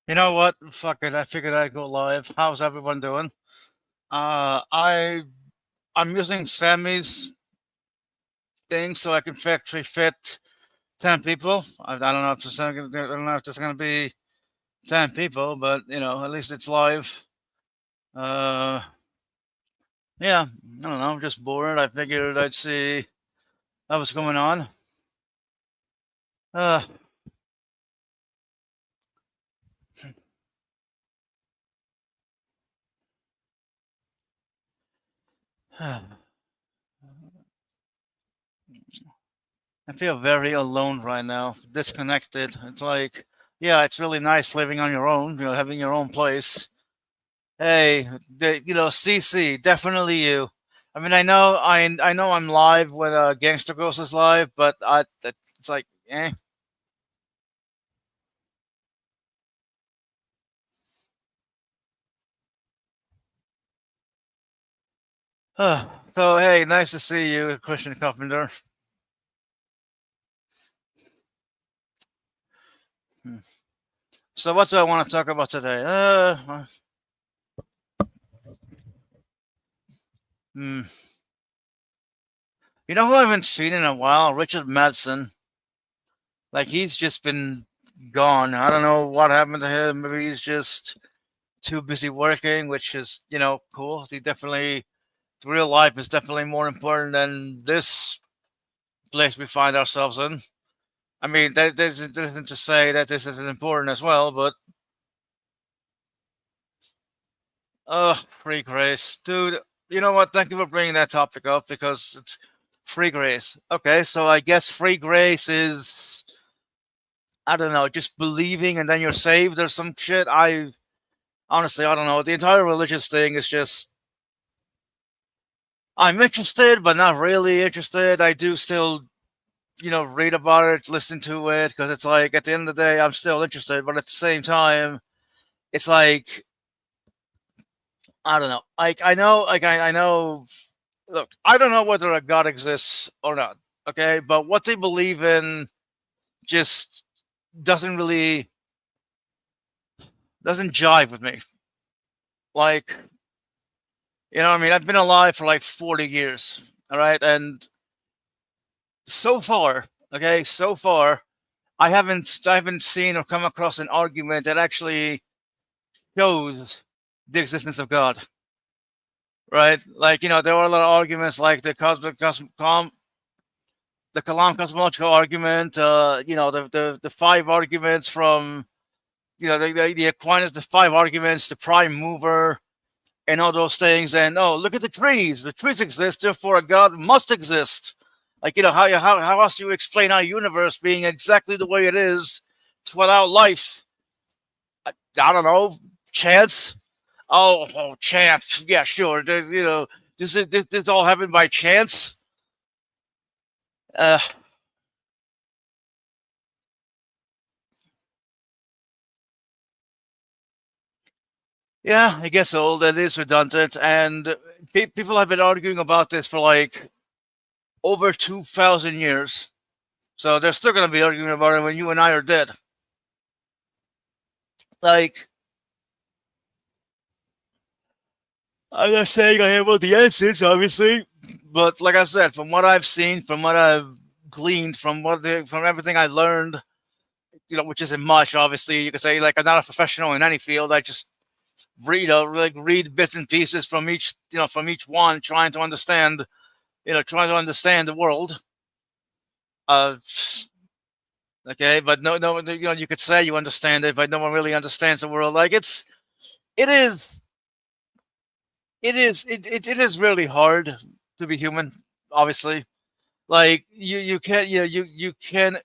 You know what? Fuck it. I figured I'd go live. How's everyone doing? Uh, I I'm using Sammy's thing so I can factory fit 10 people. I don't know if I don't know if there's gonna be 10 people, but at least it's live. Uh, yeah. I don't know. I'm just bored. I figured I'd see what's going on. Uh, I feel very alone right now, disconnected. It's like, yeah, it's really nice living on your own, having your own place. Hey, CC, definitely you. I mean, I know I'm live when Gangster Ghost is live, but it's like, eh. So hey, nice to see you, Christian Carpenter. Hmm. So what do I want to talk about today? Hmm. You know who I haven't seen in a while? Richard Madsen. Like he's just been gone. I don't know what happened to him. Maybe he's just too busy working, which is cool. He definitely real life is definitely more important than this place we find ourselves in. I mean, there's nothing to say that this isn't important as well, but free grace, dude. You know what? Thank you for bringing that topic up because it's free grace. Okay, so I guess free grace is I don't know, just believing and then you're saved or some shit. I honestly I don't know. The entire religious thing is just I'm interested, but not really interested. I do still read about it, listen to it, because it's like at the end of the day, I'm still interested, but at the same time, it's like I don't know. Like I know. Look, I don't know whether a god exists or not. Okay, but what they believe in just doesn't really doesn't jive with me. Like I mean, I've been alive for like 40 years. All right, and so far, okay, so far, I haven't seen or come across an argument that actually shows the existence of God, right? Like there are a lot of arguments, like the Kalam cosmological argument. The five arguments from the Aquinas, the five arguments, the prime mover, and all those things. And oh, look at the trees. The trees exist, therefore a God must exist. Like how else do you explain our universe being exactly the way it is to allow life? I don't know, chance. Oh, chance. Yeah, sure. This all happened by chance. Uh, yeah, I guess so. That is redundant, and people have been arguing about this for like over 2,000 years. So they're still going to be arguing about it when you and I are dead. Like, I'm not saying I have all the answers, obviously, but like I said, from what I've seen, from what I've gleaned, from everything I learned, which isn't much. Obviously, you could say like I'm not a professional in any field. I just read bits and pieces from each one, trying to understand the world. Uh, okay, but no, you could say you understand it, but no one really understands the world. Like it is, it is really hard to be human. Obviously, like you can you can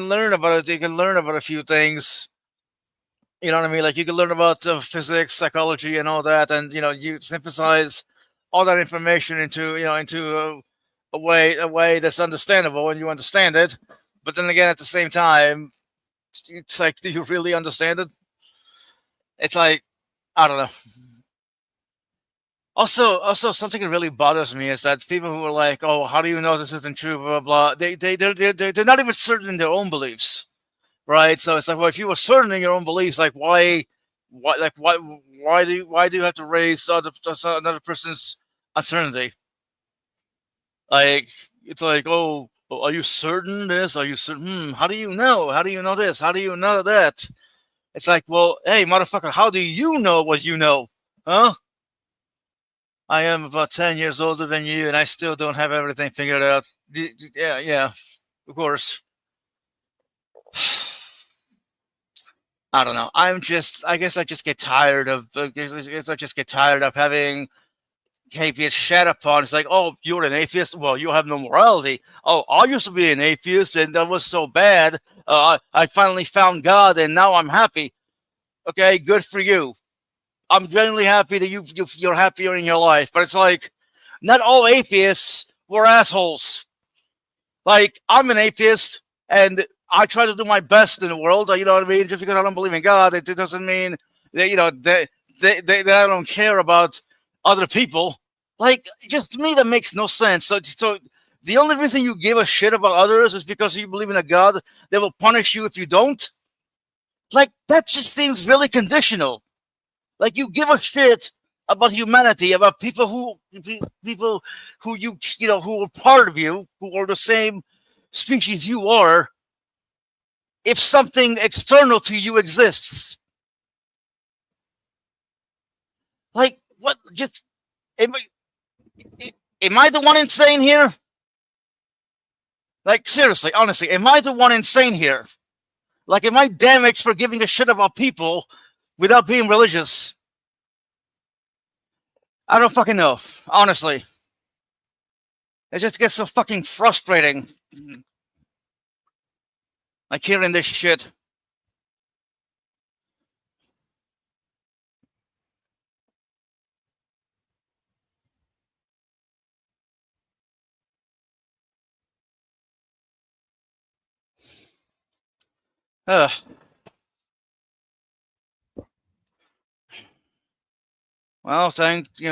learn about it. You can learn about a few things. You know what I mean? Like you can learn about physics, psychology, and all that, and you synthesize all that information into a way that's understandable, and you understand it. But then again, at the same time, it's like, do you really understand it? It's like I don't know. Also, something that really bothers me is that people who are like, "Oh, how do you know this isn't true?" Blah blah blah. They're not even certain in their own beliefs. right? So it's like, well, if you were certain in your own beliefs, like why do you have to raise another person's uncertainty? Like it's like, oh, are you certain this? Are you certain? How do you know? How do you know this? How do you know that? It's like, well, hey, motherfucker, how do you know what you know? Huh? I am about 10 years older than you, and I still don't have everything figured out. Yeah, yeah, of course. I don't know. I guess I just get tired of, I just get tired of having atheists shat upon. It's like, oh, you're an atheist? Well, you have no morality. Oh, I used to be an atheist, and that was so bad. I finally found God, and now I'm happy. Okay, good for you. I'm genuinely happy that you're happier in your life. But it's like, not all atheists were assholes. Like, I'm an atheist, and I try to do my best in the world. You know what I mean? Just because I don't believe in God, it doesn't mean that that I don't care about other people. Like, just to me, that makes no sense. So the only reason you give a shit about others is because you believe in a God that will punish you if you don't. Like, that just seems really conditional. Like, you give a shit about humanity, about people who who are part of you, who are the same species you are, if something external to you exists. Like, what? Just am I the one insane here? Like, seriously, honestly, am I the one insane here? Like, am I damaged for giving a shit about people without being religious? I don't fucking know, honestly. It just gets so fucking frustrating. Like, hearing this shit. Ugh. Well, thank the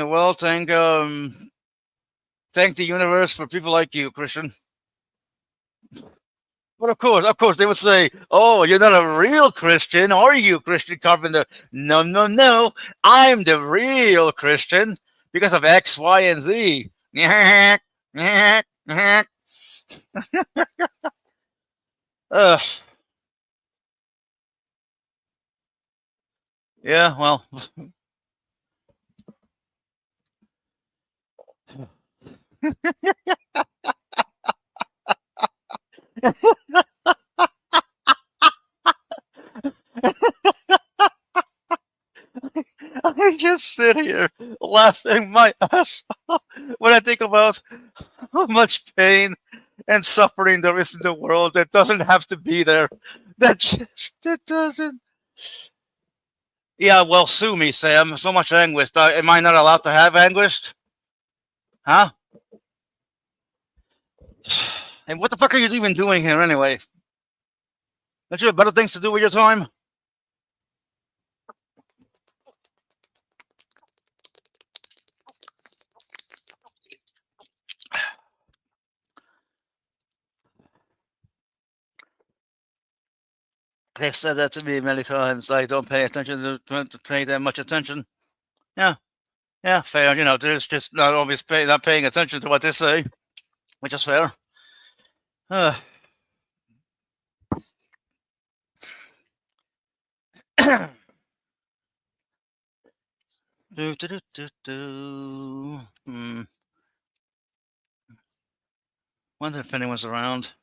universe for people like you, Christian. But of course, they would say, "Oh, you're not a real Christian, are you, Christian Carpenter?" No, no, no. I'm the real Christian because of X, Y, and Z. Ugh. Yeah, well. I just sit here laughing my ass off when I think about how much pain and suffering there is in the world that doesn't have to be there. That doesn't. Yeah, well, sue me, Sam. So much anguish. Am I not allowed to have anguish? Huh? And what the fuck are you even doing here anyway? Don't you have better things to do with your time? They've said that to me many times. I don't pay attention to pay that much attention. Yeah, yeah, fair. You know, there's just not paying attention to what they say, which is fair. Uh, do, do, do, do, do. Wonder if anyone's around.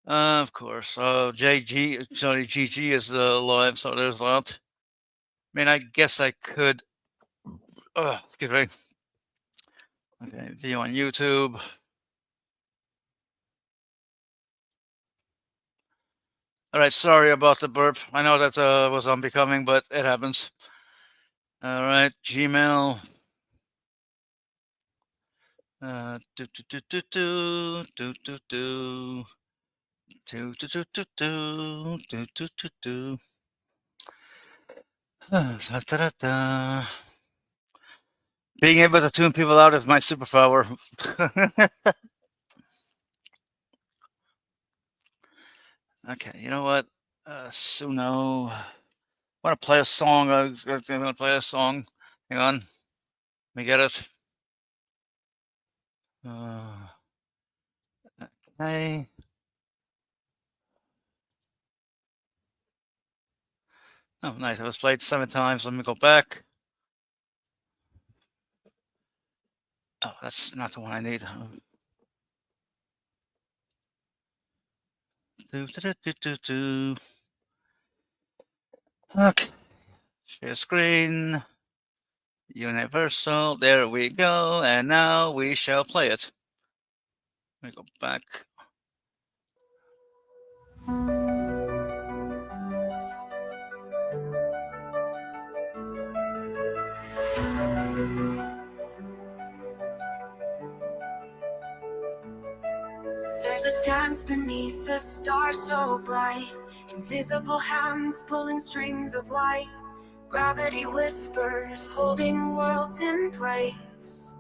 Of course. GG is live, so there's that. I mean, I guess I could. Excuse me. Okay, video on YouTube. All right, sorry about the burp. I know that was unbecoming, but it happens. All right, Gmail. Do do do do do do do do do do do do do do do do do. Being able to tune people out is my superpower. Okay, you know what? Suno. I want to play a song. I'm gonna play a song. Hang on. Let me get it. Okay. Oh, nice. I was played 7 times. Let me go back. Oh, that's not the one I need. Do, do, do, do, do. Okay. Share screen. Universal. There we go. And now we shall play it. Let me go back. There's a dance beneath the stars so bright, invisible hands pulling strings of light. Gravity whispers, holding worlds in place.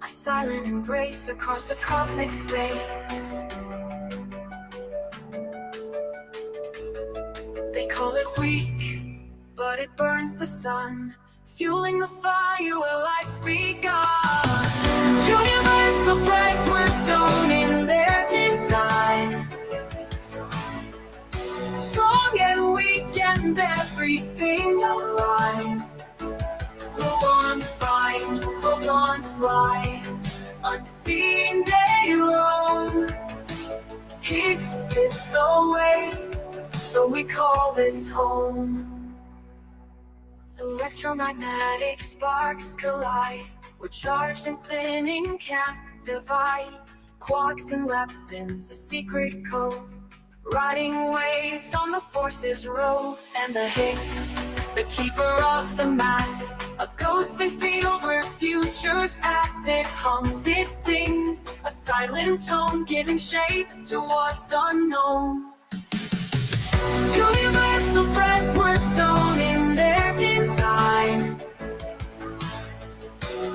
A silent embrace across the cosmic space. They call it weak, but it burns the sun, fueling the fire where life's begun. Universal threads were sewn in their design. Strong and weak and everything aligned. Gluons bind, photons fly. Unseen they roam. Higgs gives the way, so we call this home. Electromagnetic sparks collide. We're charged and spinning, can't divide. Quarks and leptons, a secret code. Riding waves on the forces road. And the Higgs, the keeper of the mass, a ghostly field where futures pass. It hums, it sings, a silent tone, giving shape to what's unknown. Universal threads were sewn in their design.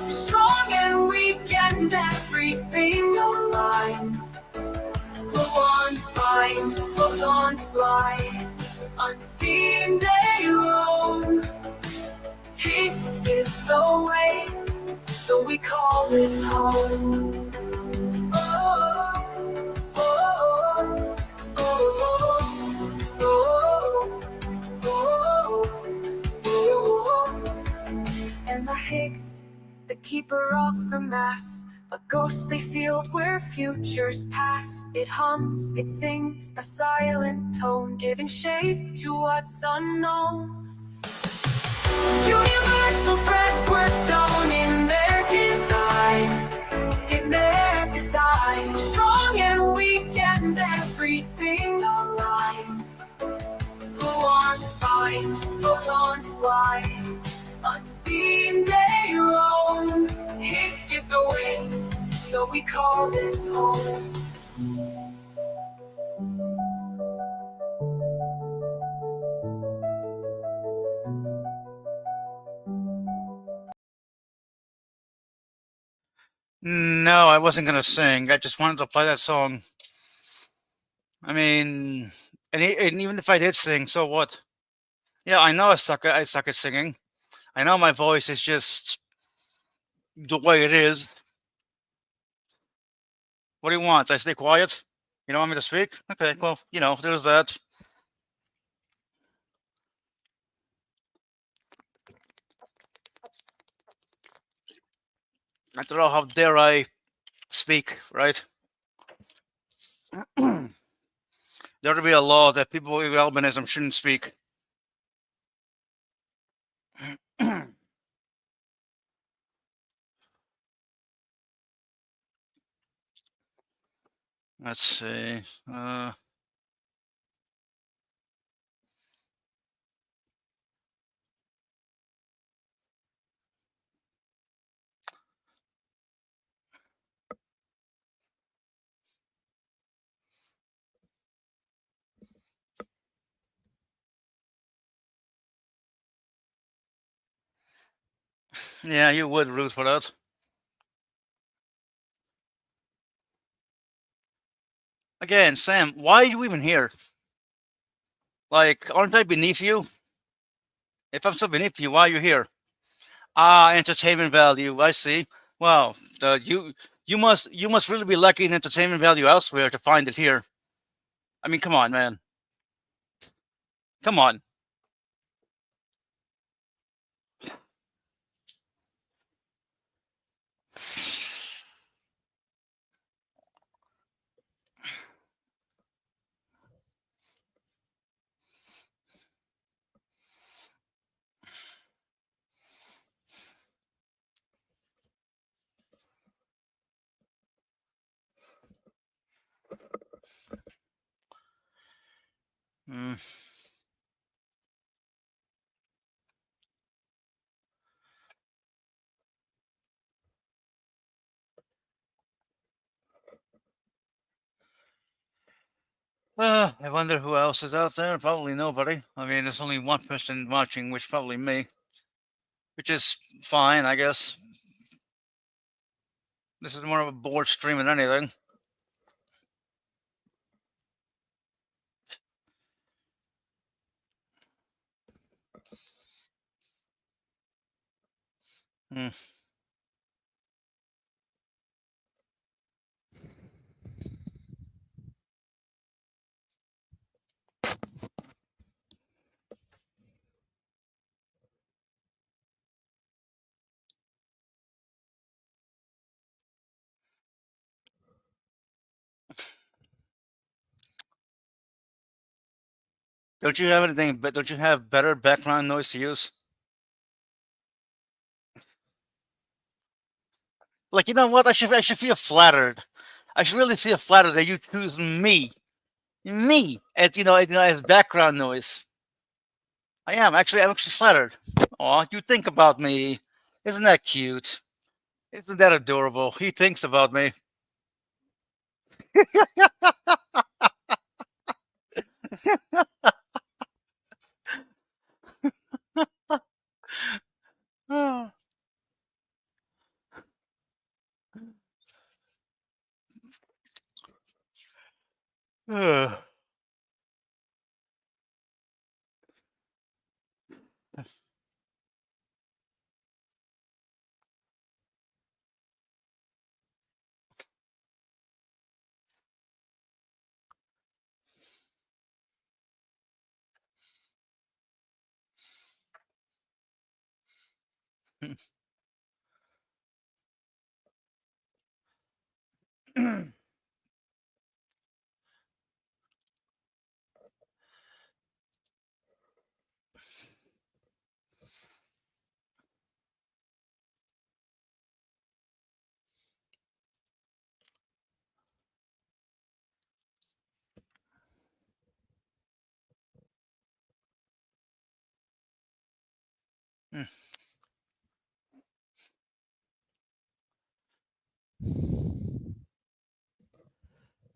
Strong and weak and everything aligned. Gluons bind, photons fly. Unseen they roam. Higgs gives the way, so we call this home. Oh, oh, oh, oh, oh, oh. And the Higgs, the keeper of the mass, a ghostly field where futures pass. It hums, it sings, a silent tone, giving shape to what's unknown. Universal threads were sewn in their design. In their design. Strong and weak and everything aligned. Gluons bind, photons fly. Unseen they roam. Higgs gives away, so we call this home. No, I wasn't gonna sing. I just wanted to play that song. I mean, and even if I did sing, so what? Yeah, I know I suck at singing. I know my voice is just the way it is. What do you want? I stay quiet? You don't want me to speak? Okay, well, there's that. After all, how dare I speak, right? There ought to be a law that people with albinism shouldn't speak. Let's see. Yeah, you would root for that. Again, Sam, why are you even here? Like, aren't I beneath you? If I'm so beneath you, why are you here? Ah, entertainment value. I see. Well, you must really be lacking entertainment value elsewhere to find it here. I mean, come on, man. Come on. Mm. I wonder who else is out there. Probably nobody. I mean, there's only one person watching, which probably me, which is fine, I guess. This is more of a board stream than anything. Hmm. Don't you have anything? But don't you have better background noise to use? Like, you know what? I should feel flattered. I should really feel flattered that you choose me as as background noise. I'm actually flattered. Aw, you think about me. Isn't that cute? Isn't that adorable? He thinks about me. Ah. Ugh.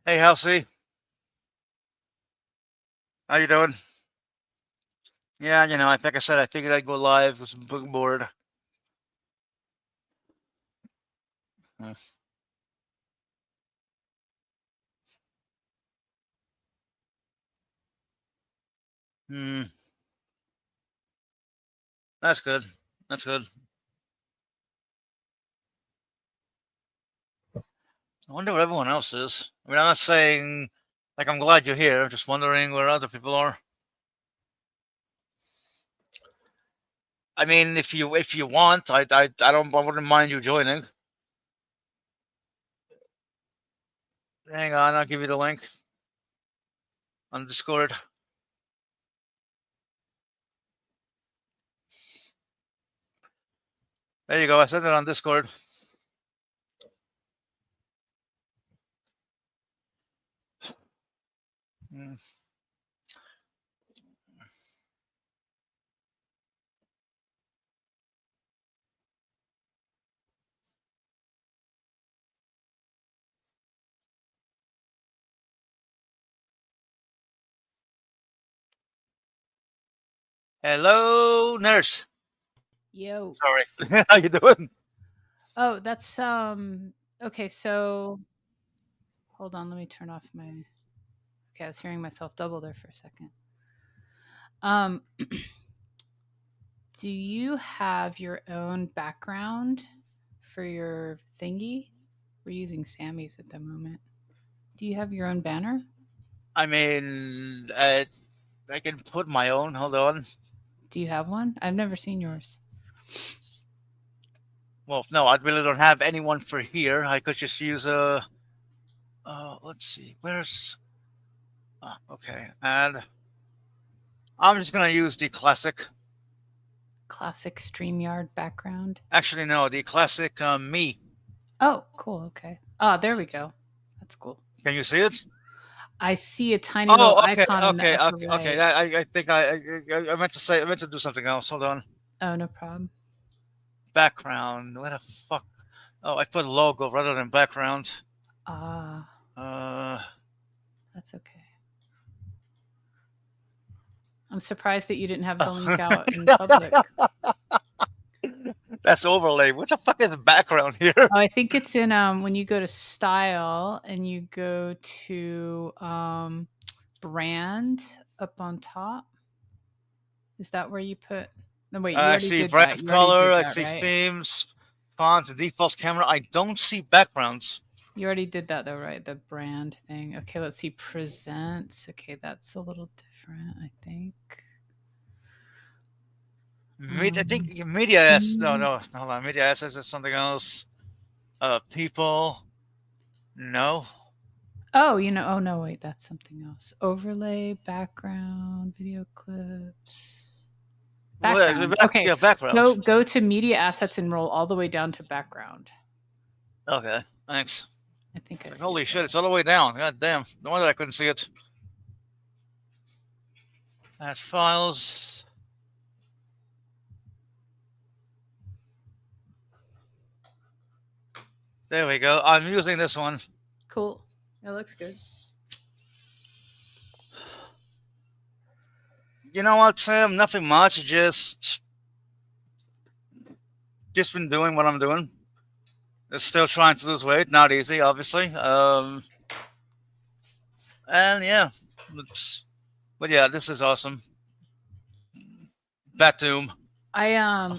Hey, Halsey, how you doing? Yeah, like I said, I figured I'd go live. Was bored. Hmm. Hmm, that's good. That's good. I wonder what everyone else is. I mean, I'm not saying like I'm glad you're here. Just wondering where other people are. I mean, if you want, I wouldn't mind you joining. Hang on, I'll give you the link on Discord. There you go. I sent it on Discord. Hmm. Hello, nurse. Yo. Sorry. How you doing? Oh, that's okay, so hold on, let me turn off my okay, I was hearing myself double there for a second. Um, do you have your own background for your thingy? We're using Sammy's at the moment. Do you have your own banner? I mean, I can put my own. Hold on. Do you have one? I've never seen yours. Well, no, I really don't have anyone for here. I could just use a. Let's see. Where's? Okay, and I'm just gonna use the classic. Classic StreamYard background. Actually, no, the classic me. Oh, cool. Okay. Oh, there we go. That's cool. Can you see it? I see a tiny little Oh, okay, icon in the okay, upper okay, right. okay. I think I meant to say I meant to do something else. Hold on. Oh, no problem. Background. Where the fuck? Oh, I put logo rather than background. Ah, Uh, that's okay. I'm surprised that you didn't have the link out in public. that's overlay. What the fuck is the background here? Oh, I think it's in when you go to style and you go to brand up on top. Is that where you put? No, wait, you I already see did brand that. You already color. did I that, see right? themes, fonts, default camera. I don't see backgrounds. You already did that though, right? The brand thing. Okay, let's see. Presents. Okay, that's a little different, I think. I think media S. No, no, hold on. Media S is something else. People. No. Oh, oh no, wait, that's something else. Overlay, background, video clips. Background. Okay. Yeah, background. Go to media assets and roll all the way down to background. Okay, thanks. I think I Like, see holy it shit, there. it's all the way down. God damn. No wonder I couldn't see it. Add files. There we go. I'm using this one. Cool. That looks good. You know what, Sam? Nothing much. Just been doing what I'm doing. Still trying to lose weight. Not easy, obviously. And yeah, but yeah, this is awesome. Batum. I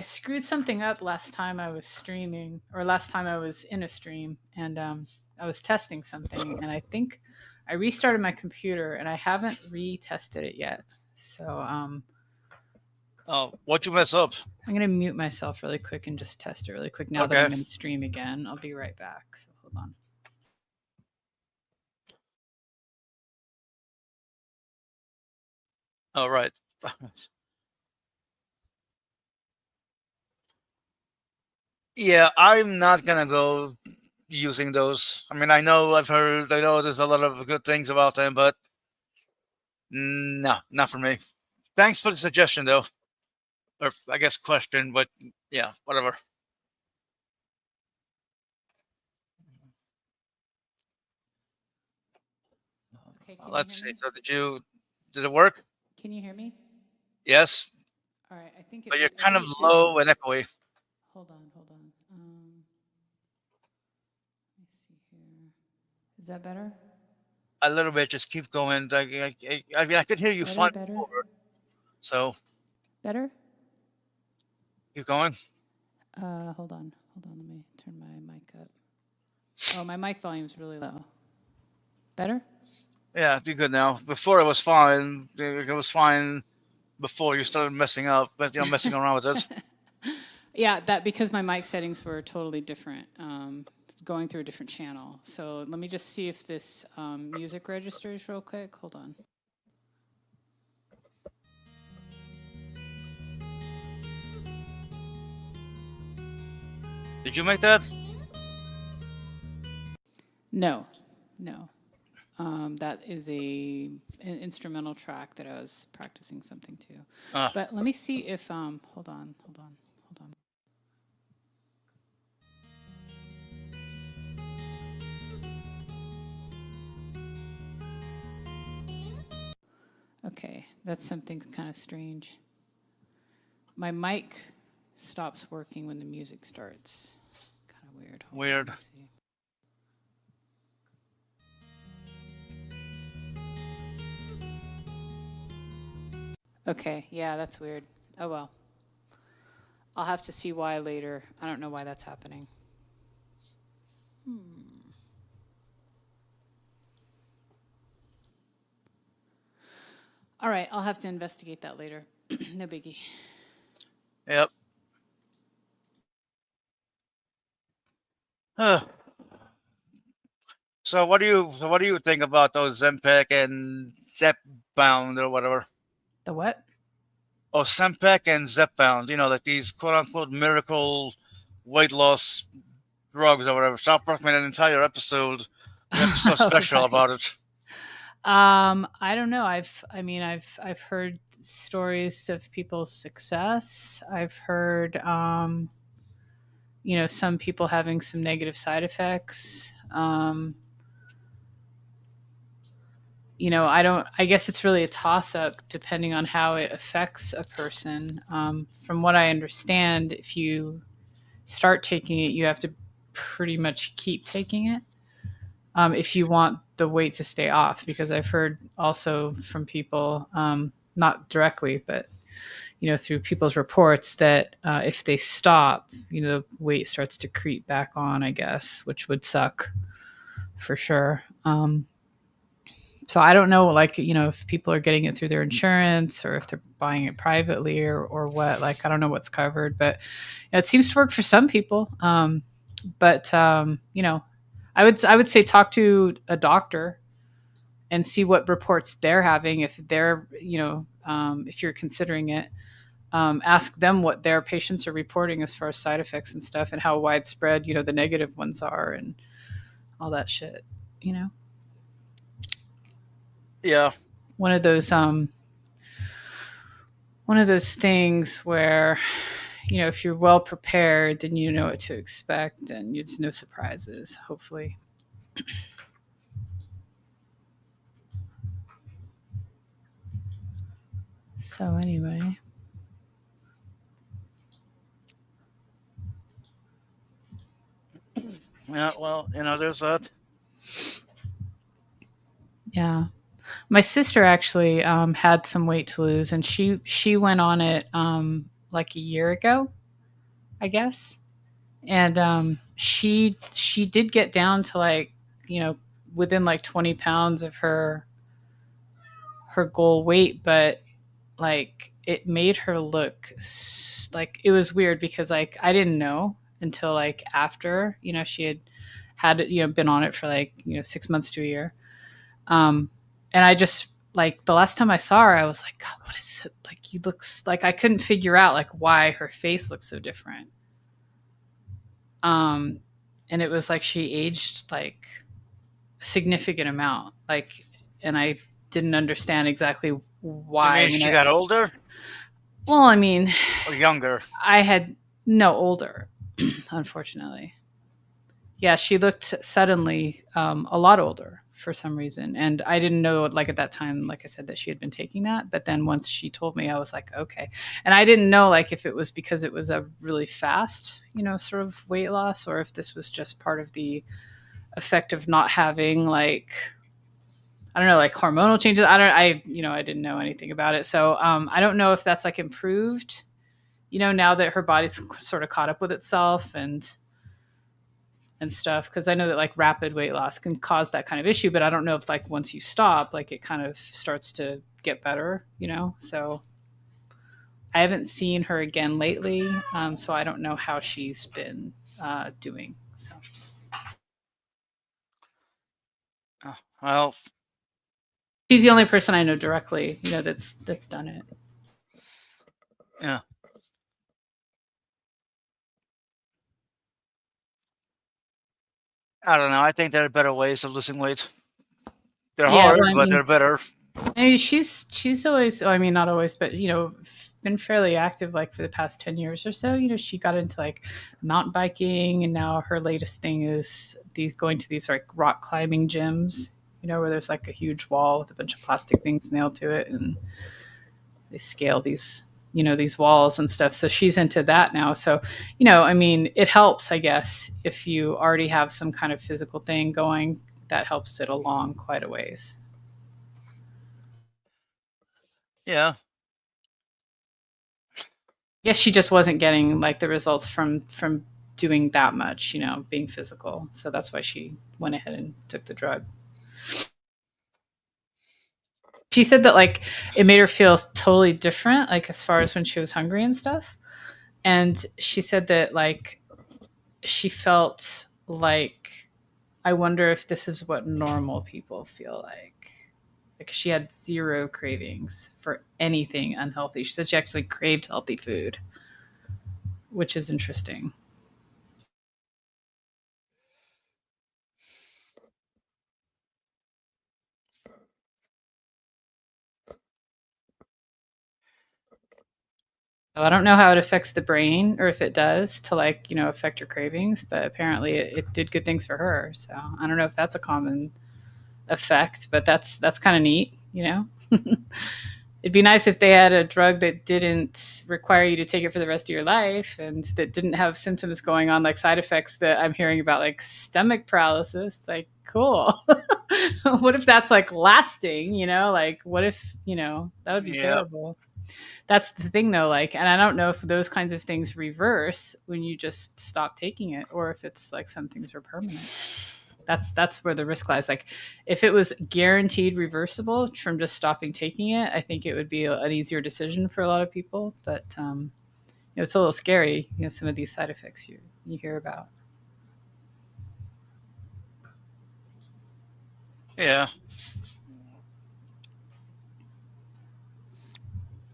screwed something up last time I was streaming, or last time I was in a stream, and I was testing something, and I think I restarted my computer, and I haven't retested it yet. So Oh, what'd you mess up? I'm gonna mute myself really quick and just test it really quick now that I'm in stream again. I'll be right back. So hold on. All right. Yeah, I'm not gonna go using those. I mean, I know there's a lot of good things about them, but no, not for me. Thanks for the suggestion, though, or I guess question, but yeah, whatever. Okay, can Let's you see. hear me? So did it work? Can you hear me? Yes, All right, I think but you're kind of low and echoey. Hold on. Let me see here. Is that better? A little bit. Just keep going. I mean, I could hear you fine. Better. So Better? keep going. Hold on. Let me turn my mic up. Oh, my mic volume's really low. Better? Yeah, do good now. Before it was fine. It was fine before you started messing up, but messing around with it. Yeah, that because my mic settings were totally different, going through a different channel. So let me just see if this music registers real quick. Hold on. Did you make that? No. That is an instrumental track that I was practicing something to. But let me see if hold on. Okay, that's something kind of strange. My mic stops working when the music starts. Kind of weird. Weird. Let me see. Okay, yeah, that's weird. Oh well. I'll have to see why later. I don't know why that's happening. All right, I'll have to investigate that later. No biggie. Yep. Huh. So what do you think about those Zempec and Zepbound or whatever? The what? Oh, Zempec and Zepbound. Like these quote unquote miracle weight loss drugs or whatever. South Park made an episode special about Right. it. I don't know. I've heard stories of people's success. I've heard, some people having some negative side effects. I guess it's really a toss up depending on how it affects a person. From what I understand, if you start taking it, you have to pretty much keep taking it, if you want the weight to stay off. Because I've heard also from people, not directly, but through people's reports, that if they stop, the weight starts to creep back on, I guess, which would suck for sure. So I don't know, like, if people are getting it through their insurance or if they're buying it privately, or what. Like, I don't know what's covered, but it seems to work for some people. But I would say talk to a doctor and see what reports they're having. If they're, if you're considering it, ask them what their patients are reporting as far as side effects and stuff, and how widespread, the negative ones are, and all that shit. You know, Yeah. one of those one of those things where, if you're well prepared, then you know what to expect, and there's no surprises, hopefully. So anyway, Yeah. Well, there's that. yeah, my sister actually had some weight to lose, and she went on it, like a year ago, I guess. And she did get down to, like, within like 20 pounds of her goal weight, but like it made her look like, it was weird because, like, I didn't know until, like, after, she had been on it for like 6 months to a year. And I just, like, the last time I saw her, I was like, God, what is it? Like, you looks like, I couldn't figure out like why her face looked so different. um and it was like she aged like a significant amount, like, and I didn't understand exactly You why. mean she got older Well, I mean, or younger? I had no older, unfortunately. Yeah, she looked suddenly, a lot older for some reason, and I didn't know, like, at that time, like I said, that she had been taking that. But then once she told me, I was like, okay. And I didn't know, like, if it was because it was a really fast, sort of weight loss, or if this was just part of the effect of not having, like, I don't know, like, hormonal changes. I didn't know anything about it, so I don't know if that's like improved, now that her body's sort of caught up with itself, and stuff, because I know that, like, rapid weight loss can cause that kind of issue, but I don't know if, like, once you stop, like, it kind of starts to get better, so I haven't seen her again lately, so I don't know how she's been doing. So Well, she's the only person I know directly, that's done it. yeah. I don't know. I think there are better ways of losing weight. They're Yeah, hard, well, I but mean, they're better. she's always, I mean, not always, but been fairly active, like, for the past 10 years or so. She got into, like, mountain biking, and now her latest thing is these going to these, like, rock climbing gyms, where there's, like, a huge wall with a bunch of plastic things nailed to it, and they scale these walls and stuff. So she's into that now. So, I mean, it helps, I guess, if you already have some kind of physical thing going, that helps it along quite a ways. Yeah. guess she just wasn't getting like the results from doing that much, being physical. So that's why she went ahead and took the drug. She said that like it made her feel totally different, like as far as when she was hungry and stuff. And she said that like she felt like, I wonder if this is what normal people feel like. Like she had zero cravings for anything unhealthy. She said she actually craved healthy food, which is interesting. So I don't know how it affects the brain or if it does to like, affect your cravings, but apparently it did good things for her. So I don't know if that's a common effect, but that's kind of neat. It'd be nice if they had a drug that didn't require you to take it for the rest of your life and that didn't have symptoms going on, like side effects that I'm hearing about, like stomach paralysis. Like, cool. What if that's like lasting, like what if, that would be terrible. That's the thing though, like, and I don't know if those kinds of things reverse when you just stop taking it or if it's like some things are permanent. That's where the risk lies. Like if it was guaranteed reversible from just stopping taking it, I think it would be an easier decision for a lot of people. But it's a little scary, some of these side effects you hear about. Yeah.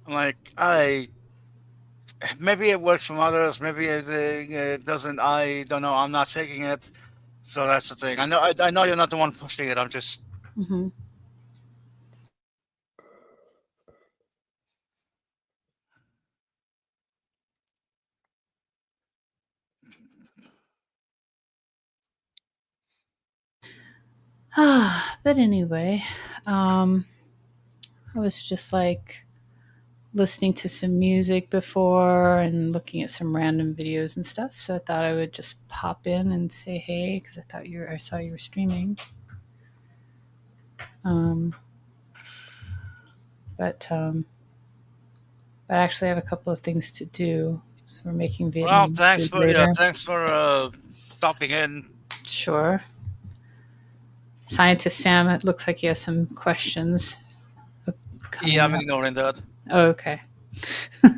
Like maybe it works from others, maybe it doesn't. I don't know. I'm not taking it, so that's the thing. I know you're not the one pushing it. I'm just. Mm-hmm. But anyway, I was just like listening to some music before and looking at some random videos and stuff. So I thought I would just pop in and say hey because I saw you were streaming. But I actually have a couple of things to do. So we're making videos. Well, thanks for stopping in. Sure. Scientist Sam, it looks like he has some questions. Yeah, I'm ignoring that. Oh, okay. All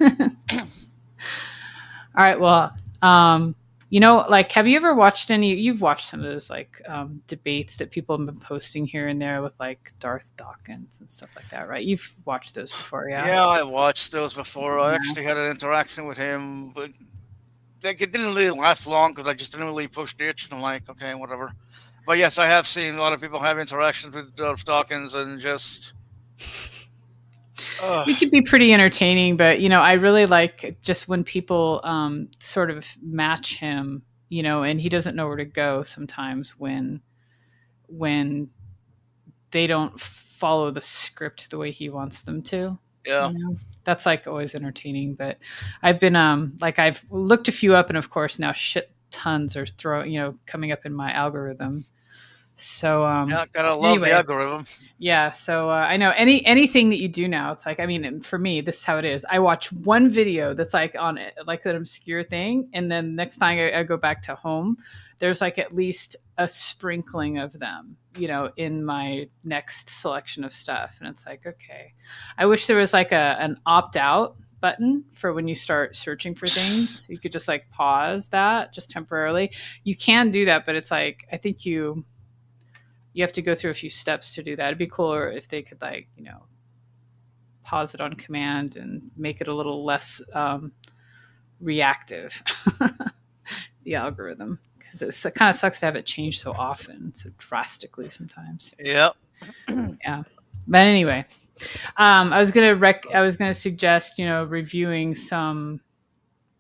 right. Well, like, have you ever watched you've watched some of those like debates that people have been posting here and there with like Darth Dawkins and stuff like that, right? You've watched those before, yeah? Yeah, I watched those before. I actually had an interaction with him, but like it didn't really last long because I just didn't really push the itch. I'm like, okay, whatever. But yes, I have seen a lot of people have interactions with Darth Dawkins and just. It could be pretty entertaining, but I really like just when people sort of match him, and he doesn't know where to go sometimes when they don't follow the script the way he wants them to. Yeah. That's like always entertaining. But I've been I've looked a few up, and of course now shit tons are coming up in my algorithm. So yeah, gotta love the algorithm. Yeah, so I know anything that you do now, it's like, I mean, for me, this is how it is. I watch one video that's like on like an obscure thing, and then next time I go back to home, there's like at least a sprinkling of them, in my next selection of stuff, and it's like, okay, I wish there was like an opt out button for when you start searching for things. You could just like pause that just temporarily. You can do that, but it's like, I think you have to go through a few steps to do that. It'd be cooler if they could like, pause it on command and make it a little less reactive, the algorithm. Because it kind of sucks to have it change so often, so drastically sometimes. Yep. Yeah. But anyway, I was gonna suggest, reviewing some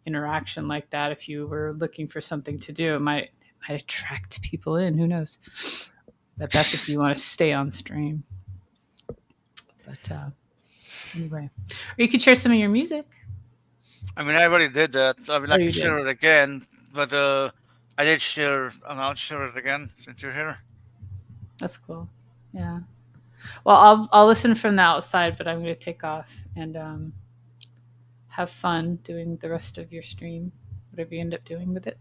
interaction like that. If you were looking for something to do, it might attract people in. Who knows? But that's if you want to stay on stream. But anyway, or you could share some of your music. I mean, I already did that. I mean, I can share it again, but I did share. I'll share it again since you're here. That's cool. Yeah. Well, I'll listen from the outside, but I'm going to take off and have fun doing the rest of your stream, whatever you end up doing with it.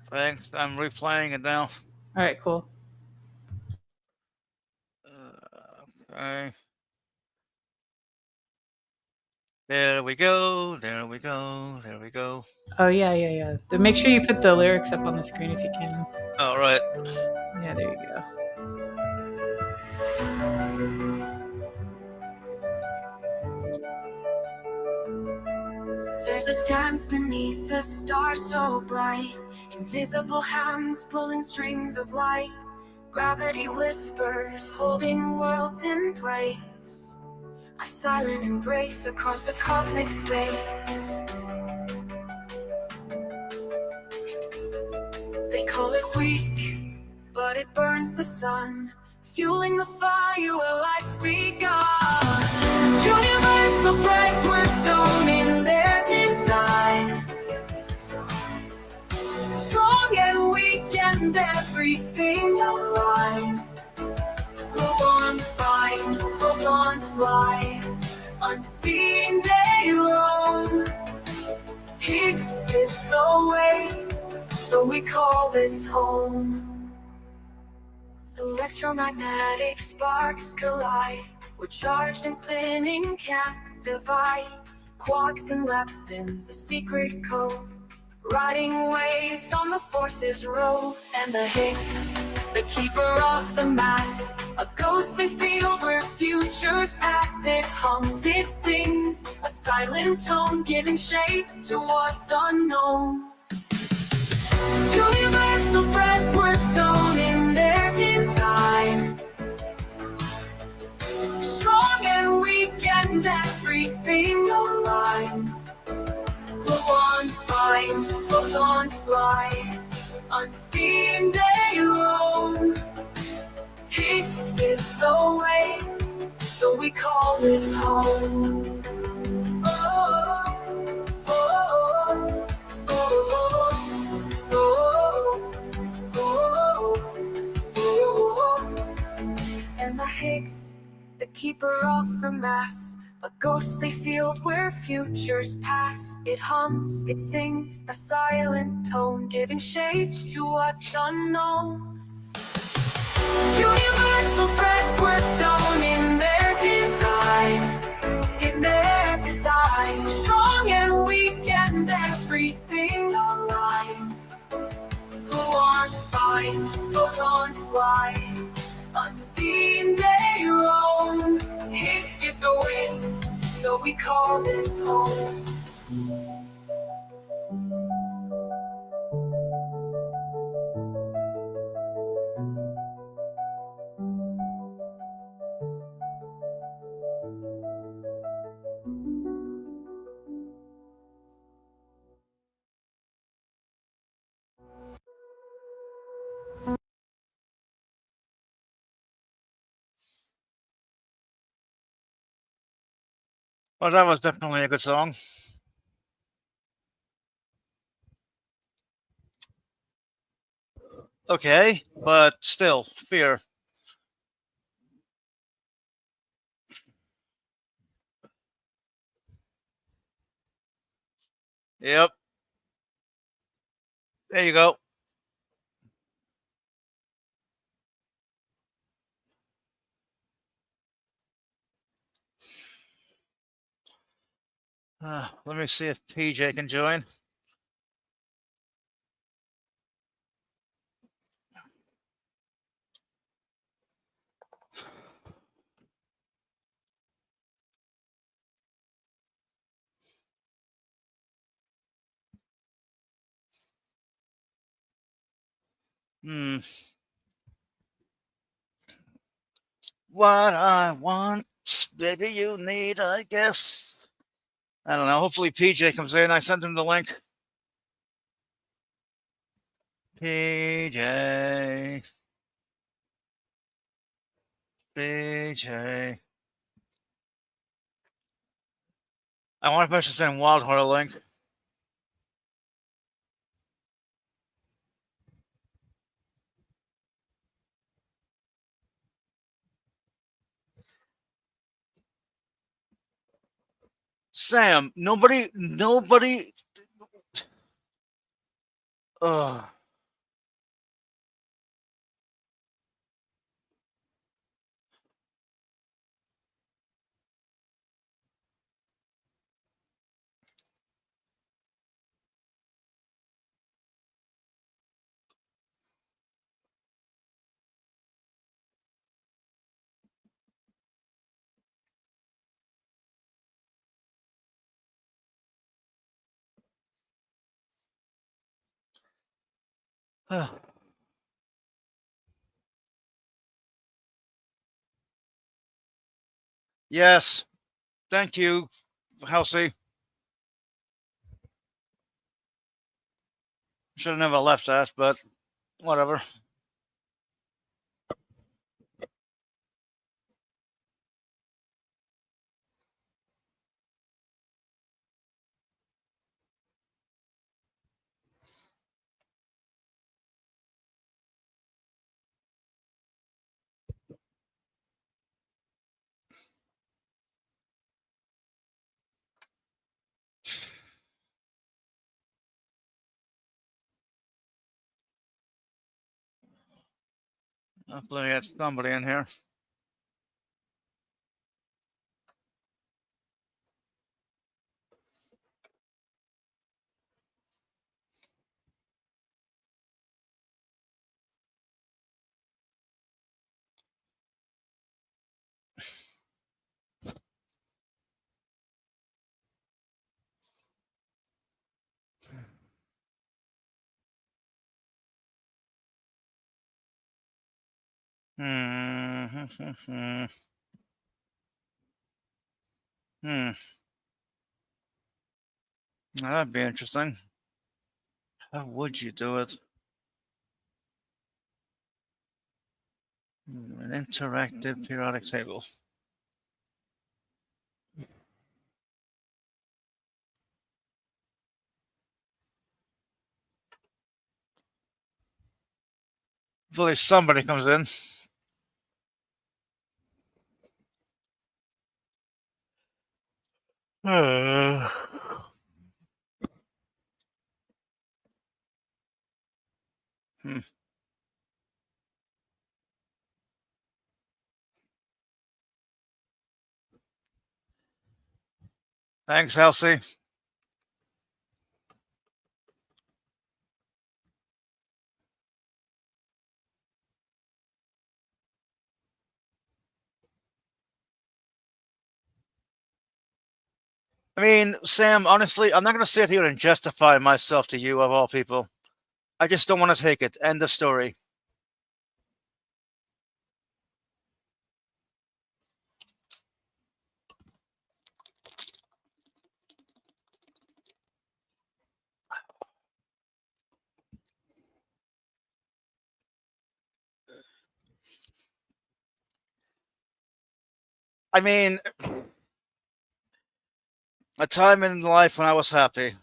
Thanks. I'm replaying it now. All right, cool. Okay. There we go. There we go. There we go. Oh yeah. Make sure you put the lyrics up on the screen if you can. All right. Yeah, there you go. There's a dance beneath the stars so bright, invisible hands pulling strings of light. Gravity whispers, holding worlds in place. A silent embrace across the cosmic space. They call it weak, but it burns the sun, fueling the fire where life's begun. Universal threads were sewn in their design. Strong and weak and everything aligned. Gluons bind, photons fly, unseen they roam. Higgs gives the way, so we call this home. Electromagnetic sparks collide. We're charged and spinning, can't divide. Quarks and leptons, a secret code. Riding waves on the forces road. And the Higgs, the keeper of the mass, a ghostly field where futures pass. It hums, it sings, a silent tone, giving shape to what's unknown. Universal threads were sewn in their design. Strong and weak and everything aligned. Gluons bind, photons fly, unseen they roam. Higgs is the way, so we call this home. Oh, oh, oh, oh, oh, oh. And the Higgs, the keeper of the mass, a ghostly field where futures pass. It hums, it sings, a silent tone, giving shape to what's unknown. Universal threads were sewn in their design. In their design. Strong and weak and everything aligned. Gluons bind, photons fly, unseen they roam. Higgs gives a wind, so we call this home. Well, that was definitely a good song. Okay, but still, fear. Yep. There you go. Let me see if PJ can join. What I want, baby, you need, I guess. I don't know. Hopefully PJ comes in. I sent him the link. PJ. PJ. I want to send Wildheart a link. Sam, nobody. Ugh. Yes, thank you, Halsey. Should have never left that, but whatever. Hopefully, we get somebody in here. Hmm. Hmm. That'd be interesting. How would you do it? An interactive periodic table. Hopefully, somebody comes in. Uh, hmm. Thanks, Halsey. I mean, Sam, honestly, I'm not going to sit here and justify myself to you, of all people. I just don't want to take it. End of story. I mean, a time in life when I was happy.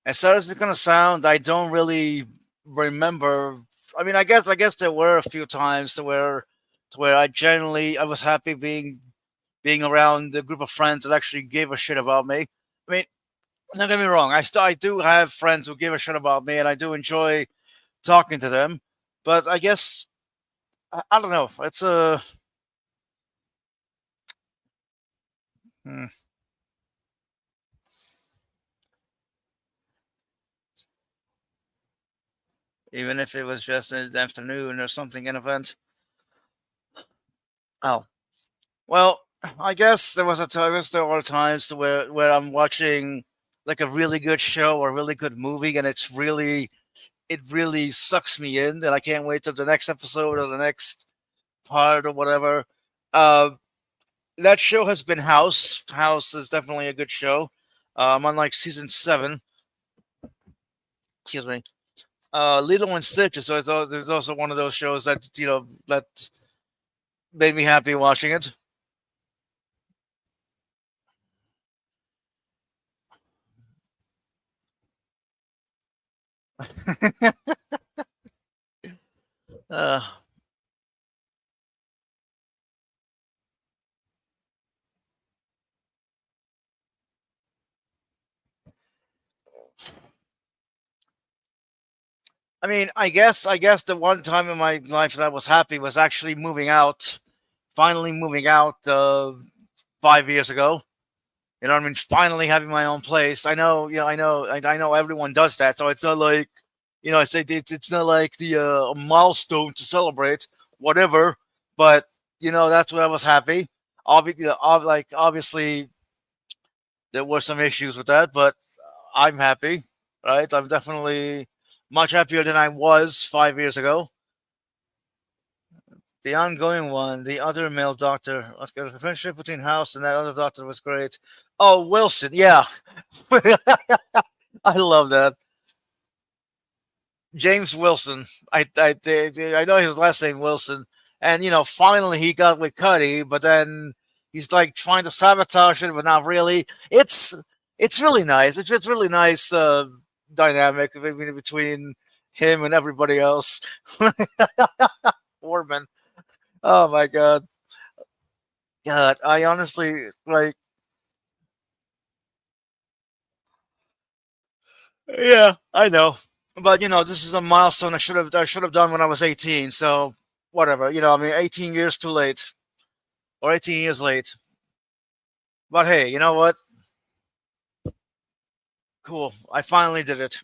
As sad as it's gonna sound, I don't really remember. I mean, I guess there were a few times to where I was happy being around a group of friends that actually gave a shit about me. I mean, don't get me wrong. I do have friends who give a shit about me, and I do enjoy talking to them. But I guess I don't know. It's a hmm, even if it was just in the afternoon or something, an event. Oh, well, I guess there are times to where I'm watching like a really good show or a really good movie, and it really sucks me in, and I can't wait till the next episode or the next part or whatever. Uh, that show has been House. House is definitely a good show. I'm on like season 7. Excuse me. Lilo and Stitch is there's also one of those shows that that made me happy watching it. uh, I mean, I guess the one time in my life that I was happy was actually moving out, finally moving out 5 years ago. You know what I mean? Finally having my own place. I know everyone does that, so it's not like, it's not like the a milestone to celebrate, whatever. But that's what I was happy. Obviously, there were some issues with that, but I'm happy, right? I'm definitely much happier than I was 5 years ago. The ongoing one, the other male doctor, okay, the friendship between House and that other doctor was great. Oh, Wilson, yeah, I love that. James Wilson. I know his last name Wilson, and finally he got with Cuddy, but then he's like trying to sabotage it, but not really. It's really nice. It's really nice dynamic between him and everybody else. Foreman. Oh my god. God, I honestly like. Yeah, I know. But this is a milestone I should have done when I was 18. So whatever. I mean, 18 years too late, or 18 years late. But hey, you know what? Cool. I finally did it.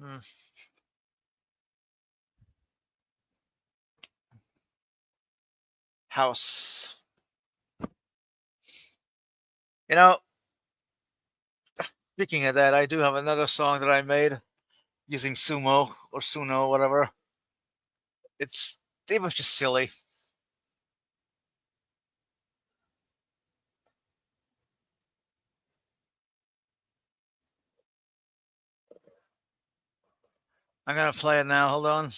Hmm. House. You know, Speaking of that, I do have another song that I made using Sumo or Suno, whatever. It's it was just silly. I'm gonna play it now. Hold on.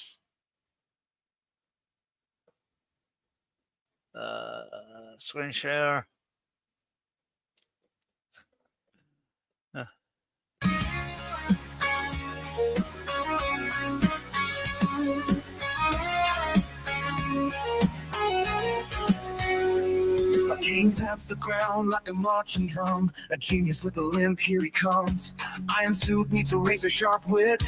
Screen share. Uh, My king taps the ground like a marching drum. A genius with a limp, here he comes. Iron suit needs a razor sharp wit.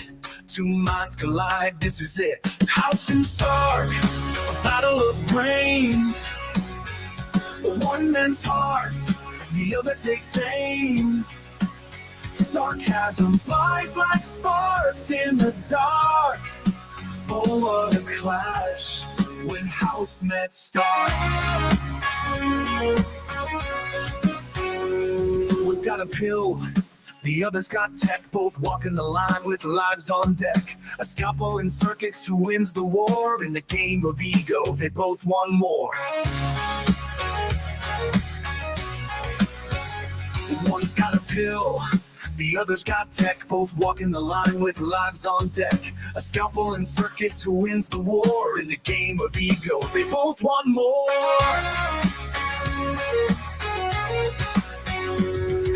Two minds collide, this is it. House and Stark, a battle of brains. One man's hearts, the other takes aim. Sarcasm flies like sparks in the dark. Oh, what a clash when House met Stark. One's got a pill, the other's got tech. Both walking the line with lives on deck. A scalpel in circuits, who wins the war? In the game of ego, they both want more. One's got a pill, the other's got tech. Both walking the line with lives on deck. A scalpel in circuits, who wins the war? In the game of ego, they both want more.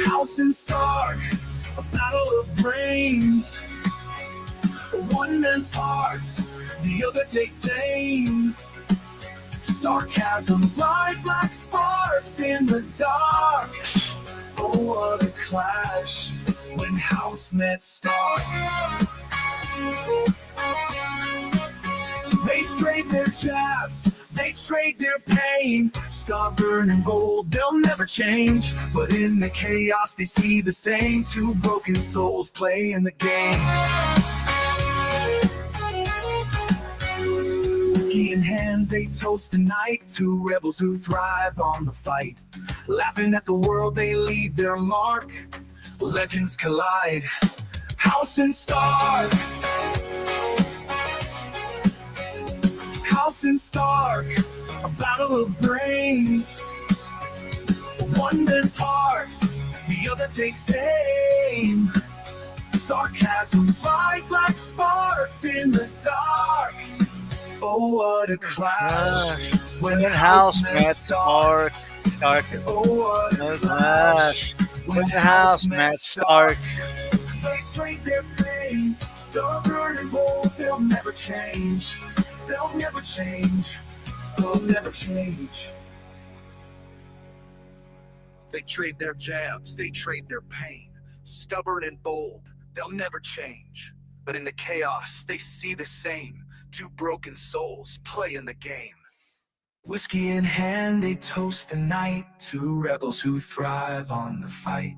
House and Stark, a battle of brains. One man's hearts, the other takes aim. Sarcasm flies like sparks in the dark. Oh, what a clash when House met Stark. They trade their jabs, they trade their pain. Stubborn and bold, they'll never change. But in the chaos, they see the same. Two broken souls playing the game. Whiskey in hand, they toast the night. Two rebels who thrive on the fight. Laughing at the world, they leave their mark. Legends collide. House and Stark. House and Stark, a battle of brains. One man's hearts, the other takes aim. Sarcasm flies like sparks in the dark. Oh, what a clash when when House House met met Stark. Stark. Oh, what a clash Clash. When the house met Stark. They trade their pain, stubborn and bold, they'll never change. They'll never change. They'll never change. They trade their jabs, they trade their pain. Stubborn and bold, they'll never change. But in the chaos, they see the same. Two broken souls play in the game. Whiskey in hand, they toast the night. Two rebels who thrive on the fight.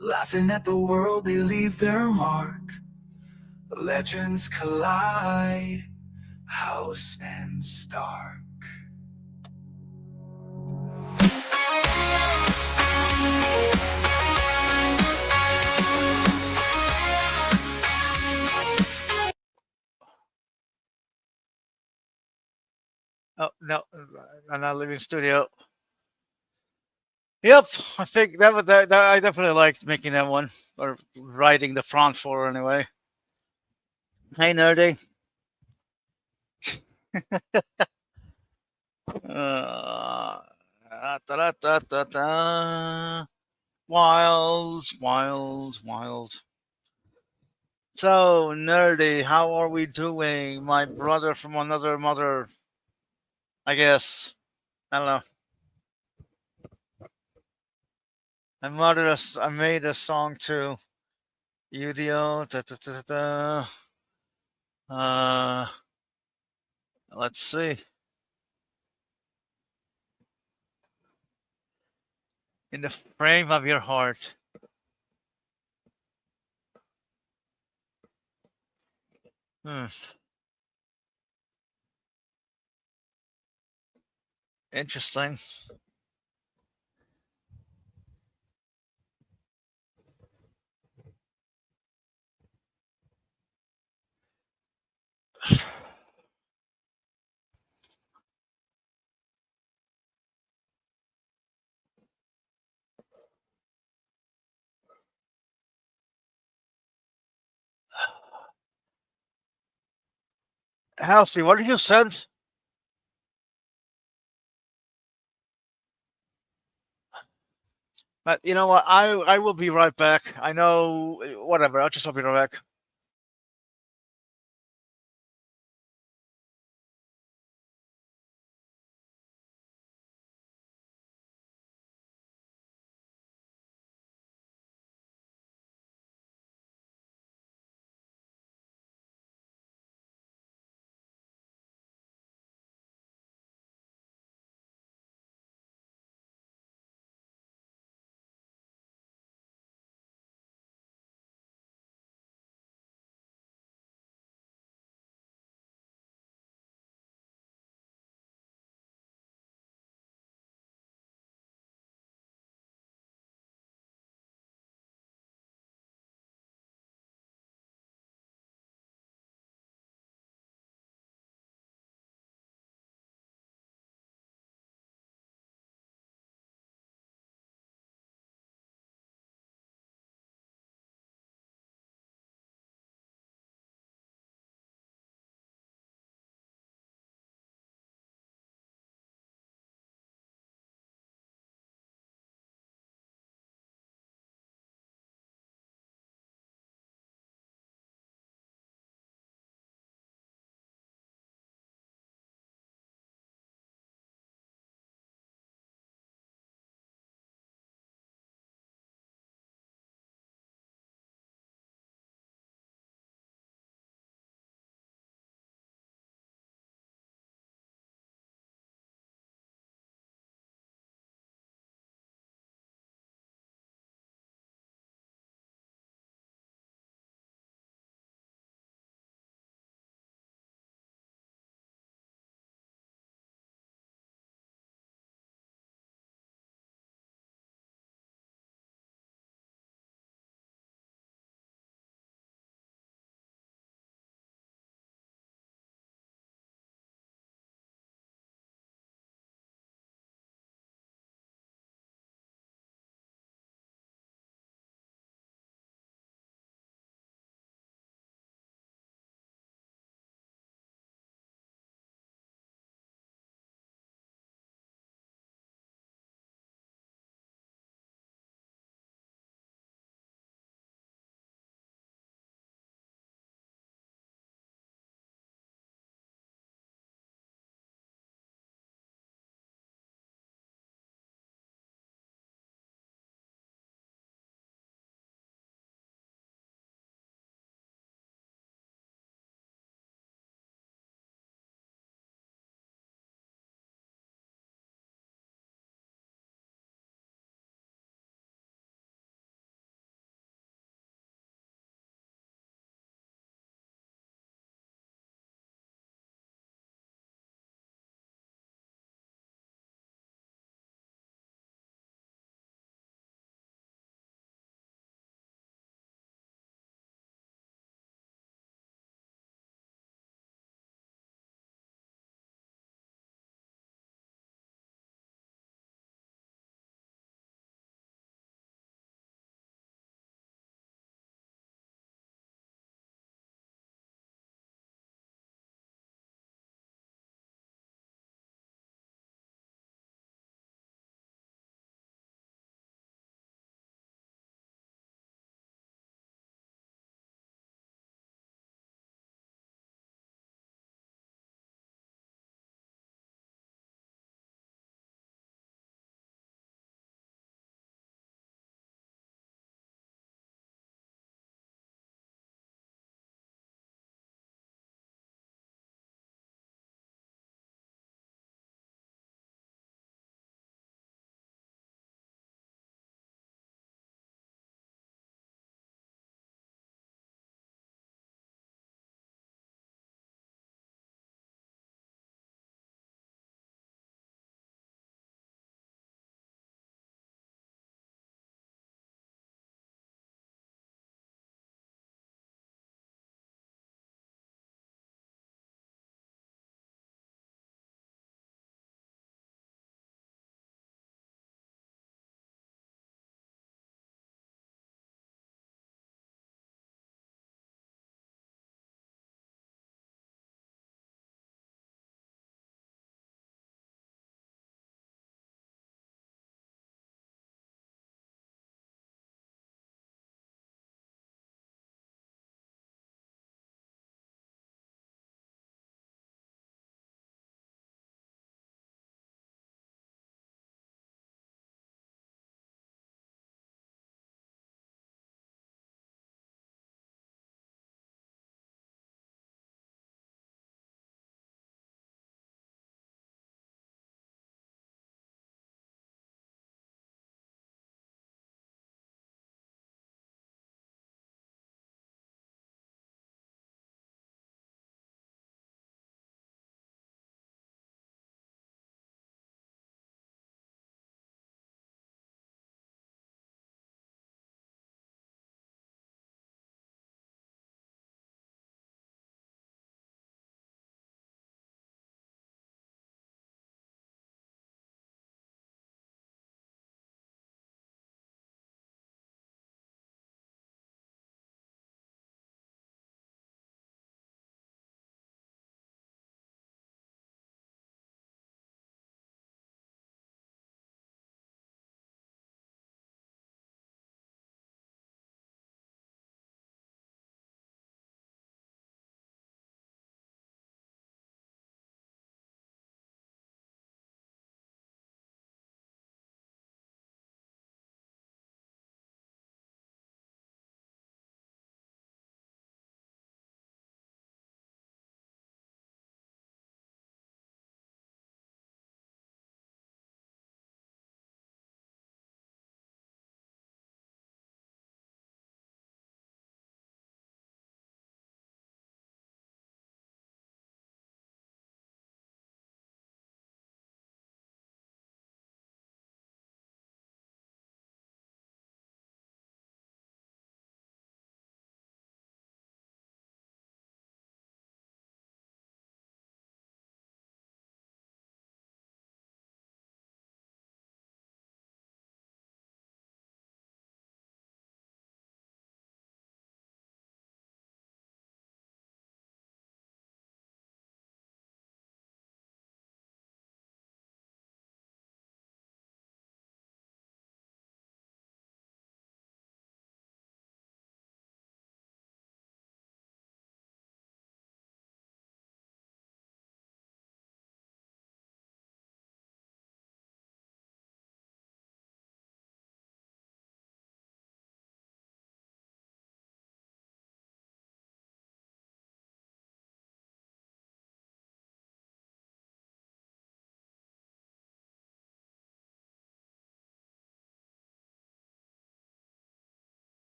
Laughing at the world, they leave their mark. Legends collide, House and Stark. Oh no, I'm not leaving studio. Yep, I think that I definitely liked making that one or writing the prompt for anyway. Hey nerdy. Uh, da, da, da, da. Wild, wild, wild. So nerdy, how are we doing? My brother from another mother, I guess. I don't know. I made a song too. Udio. Da, da, da, da, da. Let's see. In the frame of your heart. Hmm. Interesting. Halsey, what did you send? But you know what? I will be right back. I know. Whatever. I'll just be right back.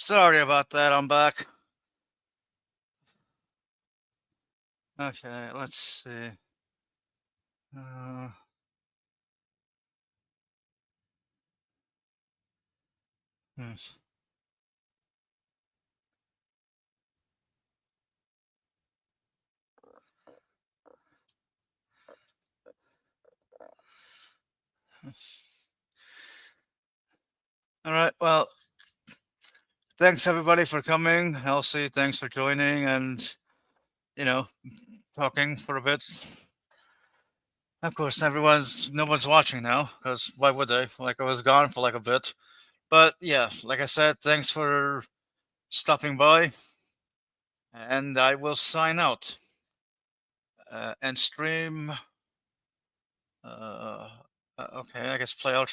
Sorry about that. I'm back. Okay, let's see. Uh, hmm. All right. Well, thanks everybody for coming. Elsie, thanks for joining and, you know, talking for a bit. Of course, no one's watching now because why would they? Like I was gone for like a bit. But yeah, like I said, thanks for stopping by, and I will sign out and stream. Okay, I guess play out.